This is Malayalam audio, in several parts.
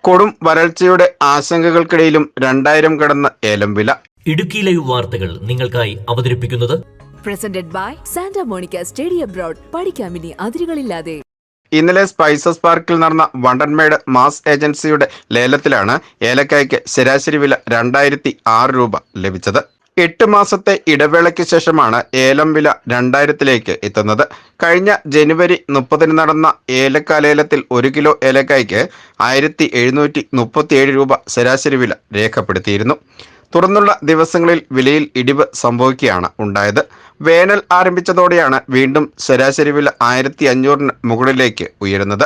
കൊടും വരൾച്ചയുടെ ആശങ്കകൾക്കിടയിലും 2000 കടന്ന ഏലം വില. ഇടുക്കി ലൈവ് വാർത്തകൾ നിങ്ങൾക്കായി അവതരിപ്പിക്കുന്നത് presented by Santa Monica study abroad. പഠിക്കാമിനി അതിരുകളില്ലാതെ. ഇന്നലെ സ്പൈസസ് പാർക്കിൽ നടന്ന വണ്ടൻമേട് മാസ് ഏജൻസിയുടെ ലേലത്തിലാണ് ഏലക്കായ്ക്ക് ശരാശരി വില 2006 രൂപ ലഭിച്ചത്. 8 മാസത്തെ ഇടവേളയ്ക്ക് ശേഷമാണ് ഏലം വില 2000-ലേക്ക് എത്തുന്നത്. കഴിഞ്ഞ ജനുവരി 30 നടന്ന ഏലക്കാലേലത്തിൽ 1 കിലോ ഏലക്കായ്ക്ക് 1737 രൂപ ശരാശരി വില രേഖപ്പെടുത്തിയിരുന്നു. തുടർന്നുള്ള ദിവസങ്ങളിൽ വിലയിൽ ഇടിവ് സംഭവിക്കുകയാണ് ഉണ്ടായത്. വേനൽ ആരംഭിച്ചതോടെയാണ് വീണ്ടും ശരാശരി വില 1500-ന് മുകളിലേക്ക് ഉയരുന്നത്.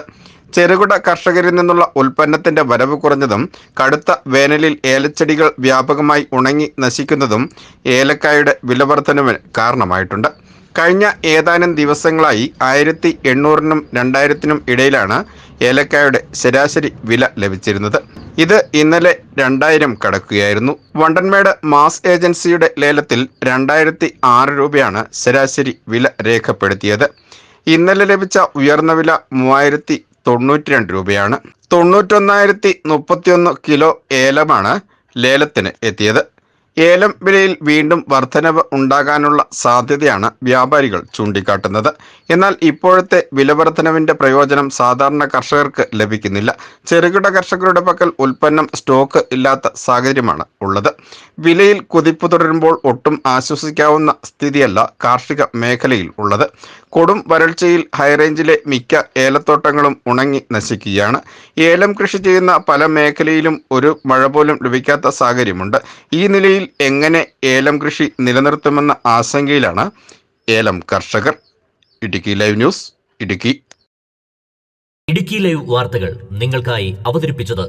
ചെറുകിട കർഷകരിൽ നിന്നുള്ള ഉൽപ്പന്നത്തിന്റെ വരവ് കുറഞ്ഞതും കടുത്ത വേനലിൽ ഏലച്ചെടികൾ വ്യാപകമായി ഉണങ്ങി നശിക്കുന്നതും ഏലക്കായുടെ വിലവർധനവിന് കാരണമായിട്ടുണ്ട്. കഴിഞ്ഞ ഏതാനും ദിവസങ്ങളായി 1800-നും 2000-നും ഇടയിലാണ് ഏലക്കായുടെ ശരാശരി വില ലഭിച്ചിരുന്നത്. ഇത് ഇന്നലെ 2000 കടക്കുകയായിരുന്നു. വണ്ടൻമേട് മാസ് ഏജൻസിയുടെ ലേലത്തിൽ 2006 രൂപയാണ് ശരാശരി വില രേഖപ്പെടുത്തിയത്. ഇന്നലെ ലഭിച്ച ഉയർന്ന വില 3092 രൂപയാണ്. 91,031 കിലോ ഏലമാണ് ലേലത്തിന് എത്തിയത്. ഏലം വിലയിൽ വീണ്ടും വർധനവ് ഉണ്ടാകാനുള്ള സാധ്യതയാണ് വ്യാപാരികൾ ചൂണ്ടിക്കാട്ടുന്നത്. എന്നാൽ ഇപ്പോഴത്തെ വിലവർധനവിന്റെ പ്രയോജനം സാധാരണ കർഷകർക്ക് ലഭിക്കുന്നില്ല. ചെറുകിട കർഷകരുടെ പക്കൽ ഉൽപ്പന്നം സ്റ്റോക്ക് ഇല്ലാത്ത സാഹചര്യമാണ് ഉള്ളത്. വിലയിൽ കുതിപ്പ് തുടരുമ്പോൾ ഒട്ടും ആശ്വസിക്കാവുന്ന സ്ഥിതിയല്ല കാർഷിക മേഖലയിൽ ഉള്ളത്. കൊടും വരൾച്ചയിൽ ഹൈറേഞ്ചിലെ മിക്ക ഏലത്തോട്ടങ്ങളും ഉണങ്ങി നശിക്കുകയാണ്. ഏലം കൃഷി ചെയ്യുന്ന പല മേഖലയിലും ഒരു മഴ പോലും ലഭിക്കാത്ത സാഹചര്യമുണ്ട്. ഈ നിലയിൽ എങ്ങനെ ഏലം കൃഷി നിലനിർത്തുമെന്ന ആശങ്കയിലാണ് ഏലം കർഷകർ. Idukki live news, Idukki. Idukki live വാർത്തകൾ നിങ്ങൾക്കായി അവതരിപ്പിച്ചത്